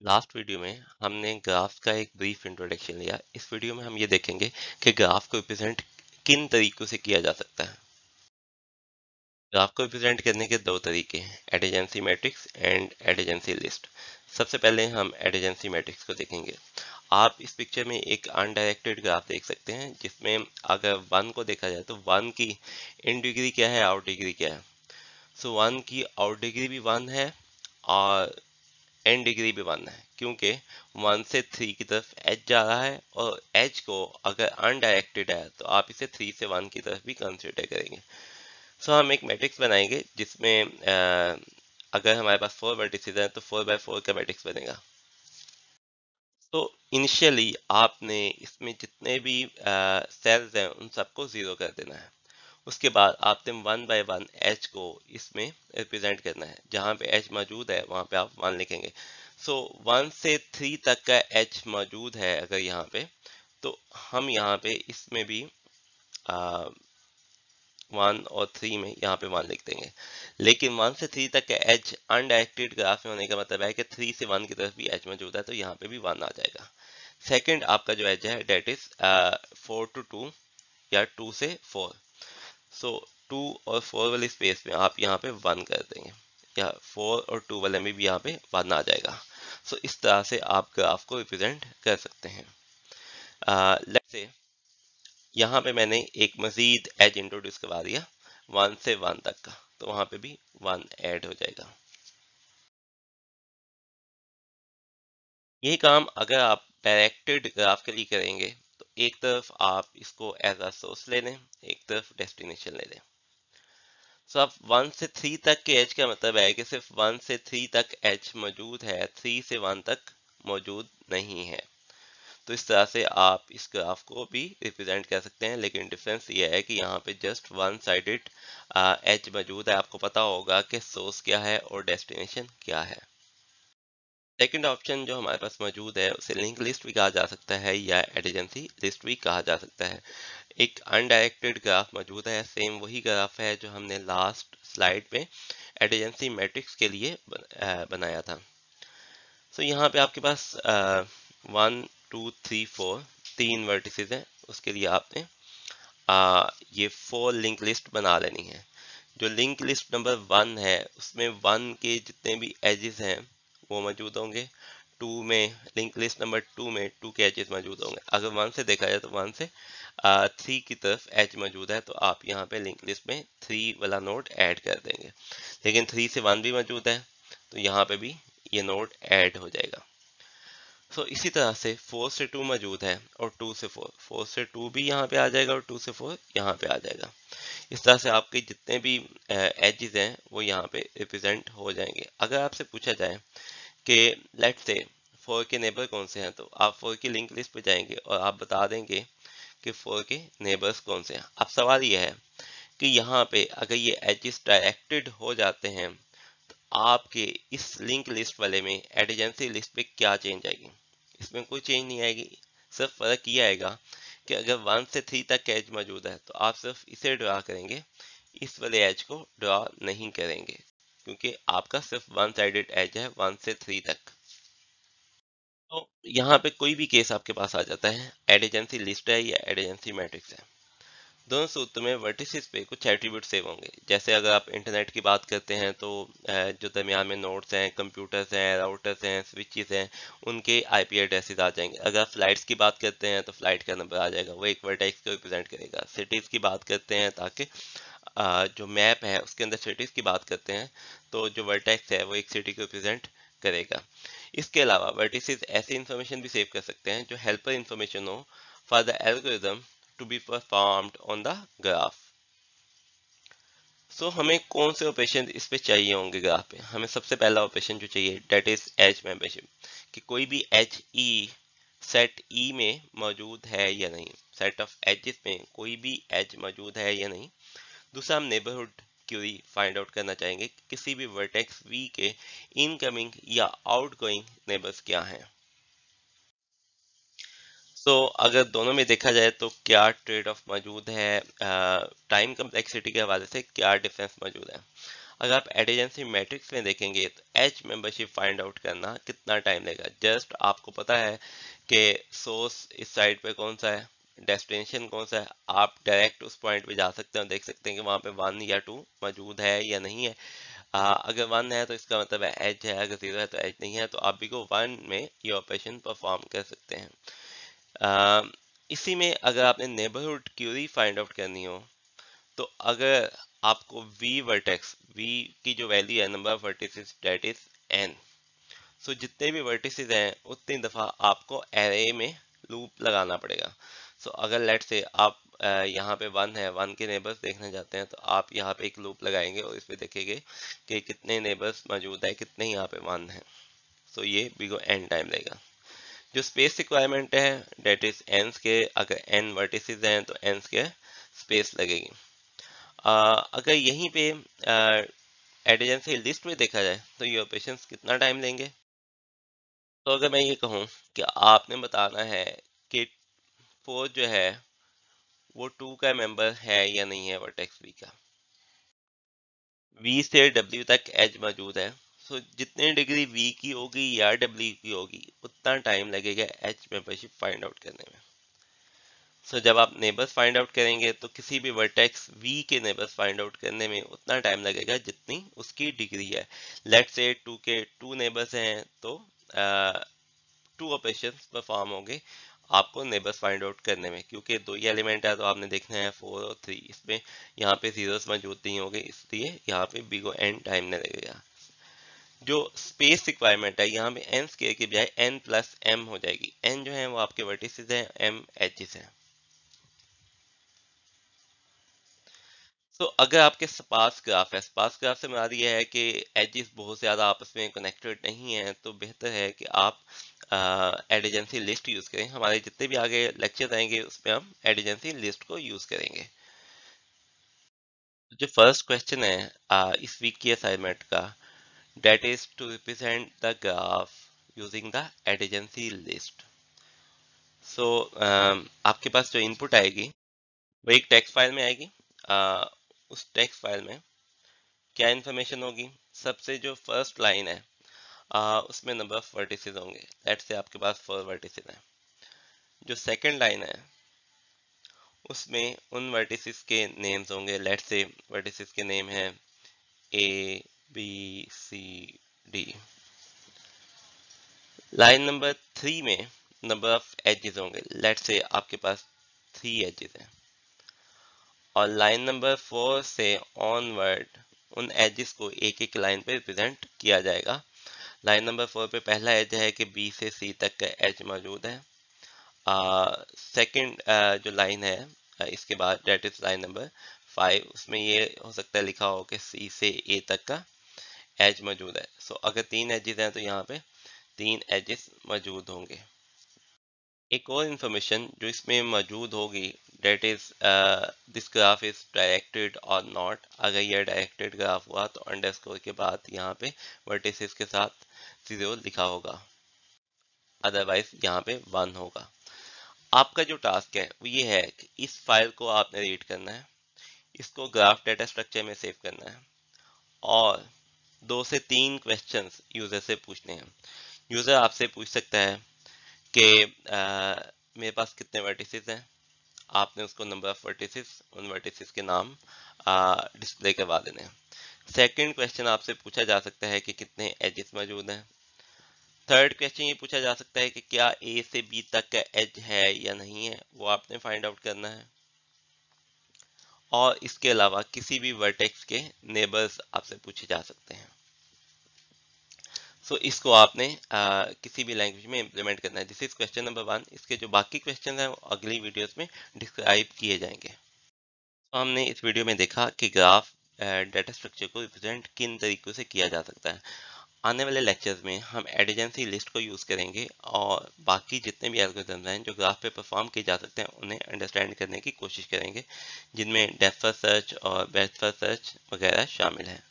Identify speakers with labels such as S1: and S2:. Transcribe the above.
S1: Last video में हमने graph का एक ब्रीफ इंट्रोडक्शन लिया। इस वीडियो में हम ये देखेंगे कि ग्राफ को रिप्रेजेंट किन तरीकों से किया जा सकता है। ग्राफ को रिप्रेजेंट करने के दो तरीके हैं, एडिजेंसी मैट्रिक्स एंड एडिजेंसी लिस्ट। सबसे पहले हम एडिजेंसी मैट्रिक्स को देखेंगे। आप इस पिक्चर में एक अनडायरेक्टेड ग्राफ देख सकते हैं जिसमें अगर वन को देखा जाए तो वन की इन डिग्री क्या है, आउट डिग्री क्या है। सो वन की आउट डिग्री भी वन है और एन डिग्री भी वन है, क्योंकि वन से थ्री की तरफ एच जा रहा है और एच को अगर अनडायरेक्टेड है तो आप इसे थ्री से वन की तरफ भी कंसिडर करेंगे। सो हम एक मैट्रिक्स बनाएंगे जिसमें अगर हमारे पास फोर वर्टिसेस हैं तो फोर बाय फोर का मैट्रिक्स बनेगा। तो इनिशियली आपने इसमें जितने भी सेल्स हैं उन सबको जीरो कर देना है। उसके बाद आपने वन बाय वन एच को इसमें रिप्रेजेंट करना है। जहाँ पे एच मौजूद है वहाँ पे आप वन लिखेंगे। सो वन से थ्री तक का एच मौजूद है अगर यहाँ पे, तो हम यहाँ पे इसमें भी वन और थ्री में यहाँ पे वन लिख देंगे। लेकिन वन से थ्री तक का एच अनडायरेक्टेड ग्राफ में होने का मतलब है कि थ्री से वन की तरफ भी एच मौजूद है, तो यहाँ पे भी वन आ जाएगा। सेकंड आपका जो एज है that is four two two या टू से फोर। सो टू और फोर वाली स्पेस में आप यहाँ पे वन कर देंगे, या फोर और टू वाले में भी यहाँ पे वन आ जाएगा। सो इस तरह से आप ग्राफ को रिप्रेजेंट कर सकते हैं। लेट्स से यहाँ पे मैंने एक मजीद एज इंट्रोड्यूस करवा दिया वन से वन तक का, तो वहां पे भी वन ऐड हो जाएगा। यही काम अगर आप डायरेक्टेड ग्राफ के लिए करेंगे तो एक तरफ आप इसको एज अ सोर्स ले लें, एक तरफ डेस्टिनेशन ले लें। सो अब वन से थ्री तक के एज का मतलब है कि सिर्फ वन से थ्री तक एज मौजूद है, थ्री से वन तक मौजूद नहीं है। तो इस तरह से आप इस ग्राफ को भी रिप्रेजेंट कर सकते हैं, लेकिन डिफरेंस ये है कि यहाँ पे जस्ट वन साइडेड एज मौजूद है। आपको पता होगा कि सोर्स क्या है और डेस्टिनेशन क्या है। सेकंड ऑप्शन जो हमारे पास मौजूद है उसे लिंक लिस्ट भी कहा जा सकता है या एडिजेंसी लिस्ट भी कहा जा सकता है। एक अनडायरेक्टेड ग्राफ मौजूद है, सेम वही ग्राफ है जो हमने लास्ट स्लाइड में एडिजेंसी मैट्रिक्स के लिए बनाया था। सो यहाँ पे आपके पास वन टू थ्री फोर तीन वर्टिसेस हैं। उसके लिए आपने ये फोर लिंक लिस्ट बना लेनी है। जो लिंक लिस्ट नंबर वन है उसमें वन के जितने भी एजेस हैं वो मौजूद होंगे। टू में लिंक लिस्ट नंबर टू में टू के एजेस मौजूद होंगे। अगर वन से देखा जाए तो वन से थ्री की तरफ एज मौजूद है, तो आप यहाँ पे लिंक लिस्ट में थ्री वाला नोड ऐड कर देंगे। लेकिन थ्री से वन भी मौजूद है तो यहाँ पे भी ये नोड ऐड हो जाएगा। सो इसी तरह से फोर से टू मौजूद है और टू से फोर, फोर से टू भी यहाँ पे आ जाएगा और टू से फोर यहाँ पे आ जाएगा। इस तरह से आपके जितने भी एजेस हैं वो यहाँ पे रिप्रेजेंट हो जाएंगे। अगर आपसे पूछा जाए कि लेट्स से फोर के नेबर कौन से हैं, तो आप फोर की लिंक लिस्ट पे जाएंगे और आप बता देंगे कि फोर के नेबर्स कौन से हैं। अब सवाल ये है कि यहाँ पे अगर ये एजेस डायरेक्टेड हो जाते हैं तो आपके इस लिंक लिस्ट वाले में एडिजेंसी लिस्ट पे क्या चेंज आएगी? इसमें कोई चेंज नहीं आएगी। सिर्फ फर्क ये आएगा कि अगर वन से थ्री तक का एज मौजूद है तो आप सिर्फ इसे ड्रा करेंगे, इस वाले एज को ड्रा नहीं करेंगे, क्योंकि आपका सिर्फ वन साइडेड एज है वन से थ्री तक। तो यहाँ पे कोई भी केस आपके पास आ जाता है, एडिजेंसी लिस्ट है या एडिजेंसी मैट्रिक्स है, दोनों सूत्र में वर्टिसेस पे कुछ एट्रीब्यूट सेव होंगे। जैसे अगर आप इंटरनेट की बात करते हैं तो जो दरमियान में नोड्स हैं, कंप्यूटर्स हैं, राउटर्स हैं, स्विचेस हैं, उनके आईपी एड्रेसेस आ जाएंगे। अगर आप फ्लाइट्स की बात करते हैं तो फ्लाइट का नंबर आ जाएगा, वो एक वर्टेक्स को रिप्रेजेंट करेगा। सिटीज़ की बात करते हैं ताकि जो मैप है उसके अंदर सिटीज़ की बात करते हैं तो जो वर्टेक्स है वो एक सिटी को रिप्रेजेंट करेगा। इसके अलावा वर्टिसेस ऐसी इंफॉर्मेशन भी सेव कर सकते हैं जो हेल्पर इंफॉर्मेशन हो for the algorithm to be performed on the graph। सो हमें कौन से ऑपरेशन इस पे चाहिए होंगे ग्राफ पे? हमें सबसे पहला ऑपरेशन जो चाहिए डेट इज एज मेंबरशिप, कि कोई भी एज ई सेट ई में मौजूद है या नहीं, सेट ऑफ एजेस में कोई भी एज मौजूद है या नहीं। दूसरा हम नेबरहुड क्यूरी फाइंड आउट करना चाहेंगे कि किसी भी वर्टेक्स वी के इनकमिंग या आउटगोइंग नेबर्स क्या हैं। तो अगर दोनों में देखा जाए तो क्या ट्रेड ऑफ मौजूद है, टाइम कम्प्लेक्सिटी के हवाले से क्या डिफरेंस मौजूद है। अगर आप एडिजेंसी मैट्रिक्स में देखेंगे तो एच मेंबरशिप फाइंड आउट करना कितना टाइम लेगा। जस्ट आपको पता है कि सोर्स इस साइड पे कौन सा है, डेस्टिनेशन कौन सा है, आप डायरेक्ट उस पॉइंट पे जा सकते हो, देख सकते हैं कि वहां पे 1 या 2 मौजूद है या नहीं है। अगर 1 है तो इसका मतलब है एज है, अगर 0 है तो एज नहीं है, तो आप भी को 1 में ये ऑपरेशन परफॉर्म कर सकते हैं। इसी में अगर आपने नेबरहुड क्यूरी फाइंड आउट करनी हो तो अगर आपको v वर्टेक्स, v की जो वैल्यू है number of vertices that is n, so जितने भी वर्टिसेस हैं उतनी दफा आपको एरे में लूप लगाना पड़ेगा। सो अगर लेट से आप यहाँ पे 1 है, 1 के नेबर्स देखना चाहते हैं तो आप यहाँ पे एक लूप लगाएंगे और इसमें देखेंगे कि कितने नेबर्स मौजूद है, कितने यहाँ पे 1 है। सो ये भी को n टाइम लेगा। जो स्पेस रिक्वायरमेंट है डेट इज n स्क्वायर, अगर n वर्टिसेस हैं तो n स्क्वायर स्पेस लगेगी। अगर यहीं पे एडिजेंसी लिस्ट में देखा जाए तो ये ऑपरेशंस कितना टाइम लेंगे। तो अगर मैं ये कहूँ कि आपने बताना है कि 4 जो है वो 2 का मेंबर है या नहीं है वर्टेक्स वी का, v से w तक एज मौजूद है, सो जितने डिग्री v की होगी या w की होगी उतना टाइम लगेगा एच मेंबरशिप फाइंड आउट करने में। सो जब आप नेबर्स फाइंड आउट करेंगे तो किसी भी वर्टेक्स v के नेबर्स फाइंड आउट करने में उतना टाइम लगेगा जितनी उसकी डिग्री है। लेट्स से 2 के 2 नेबर्स हैं तो 2 ऑपरेशंस परफॉर्म होंगे आपको नेबर्स फाइंड आउट करने में, क्योंकि 2 ही एलिमेंट है तो आपने देखना है 4 और 3, इसमें यहाँ पे जीरोस मौजूद नहीं होंगे, इसलिए यहाँ पे b को n टाइम लगेगा। जो स्पेस रिक्वायरमेंट है यहाँ पे n स्क्वायर की बजाय n प्लस m हो जाएगी। n जो है वो आपके वर्टिसेस हैं, m एजेस हैं। तो अगर आपके स्पार्स ग्राफ है, स्पार्स ग्राफ से मुराद ये है कि एजेस बहुत ज़्यादा आपस में कनेक्टेड नहीं है, तो बेहतर है कि आप एडिजेंसी लिस्ट यूज़ करें। हमारे जितने भी आगे लेक्चर आएंगे उसमें हम एडिजेंसी लिस्ट को यूज़ करेंगे। जो फर्स्ट क्वेश्चन है इस वीक की असाइनमेंट का, date is to represent the graph using the adjacency list. So आपके पास जो इनपुट आएगी वो एक टेक्स्ट फाइल में आएगी। उस टेक्स्ट फाइल में क्या इन्फॉर्मेशन होगी, सबसे जो फर्स्ट लाइन है उसमें नंबर ऑफ वर्टिसेस होंगे। लेट्स से आपके पास 4 वर्टिसेस हैं। जो सेकंड लाइन है उसमें उन वर्टिसेस के नेम्स होंगे। लेट्स से वर्टिसेस के नेम हैं A B C D. Line number 3 में नंबर ऑफ एजेस होंगे। लेट्स से आपके पास 3 एजेस हैं। और लाइन नंबर 4 से ऑनवर्ड उन एजेस को एक एक लाइन पे रिप्रेजेंट किया जाएगा। लाइन नंबर 4 पे पहला एज है कि बी से सी तक का एज मौजूद है। सेकंड जो लाइन है इसके बाद डेट इज लाइन नंबर 5, उसमें ये हो सकता है लिखा हो कि सी से ए तक का एज मौजूद है। सो अगर 3 एजेस हैं तो यहाँ पे 3 एजेस मौजूद होंगे। एक और इंफॉर्मेशन जो इसमें मौजूद होगी, that is this graph is directed और नॉट। अगर यह डायरेक्टेड ग्राफ हुआ तो अंडरस्कोर के बाद यहाँ पे वर्टिसेस के साथ 0 लिखा होगा, अदरवाइज यहाँ पे 1 होगा। आपका जो टास्क है वो ये है कि इस फाइल को आपने रीड करना है, इसको ग्राफ डेटा स्ट्रक्चर में सेव करना है और 2 से 3 क्वेश्चंस यूजर से पूछने हैं। यूजर आपसे पूछ सकता है कि मेरे पास कितने वर्टिसेस हैं, आपने उसको नंबर ऑफ वर्टिसेस, उन वर्टिसेस के नाम डिस्प्ले करवा देने हैं। सेकंड क्वेश्चन आपसे पूछा जा सकता है कि कितने एजेस मौजूद हैं। थर्ड क्वेश्चन ये पूछा जा सकता है कि क्या ए से बी तक का एज है या नहीं है, वो आपने फाइंड आउट करना है। और इसके अलावा किसी भी वर्टेक्स के नेबर्स आपसे पूछे जा सकते हैं। सो इसको आपने किसी भी लैंग्वेज में इम्प्लीमेंट करना है। This is question number 1। इसके जो बाकी क्वेश्चन हैं वो अगली वीडियोस में डिस्क्राइब किए जाएंगे। तो हमने इस वीडियो में देखा कि ग्राफ डेटा स्ट्रक्चर को रिप्रेजेंट किन तरीकों से किया जा सकता है। आने वाले लेक्चर्स में हम एडिजेंसी लिस्ट को यूज़ करेंगे और बाकी जितने भी एल्गोरिथम्स हैं जो ग्राफ पे परफॉर्म किए जा सकते हैं उन्हें अंडरस्टैंड करने की कोशिश करेंगे, जिनमें डेप्थ फर्स्ट सर्च और ब्रेड्थ फर्स्ट सर्च वगैरह शामिल हैं।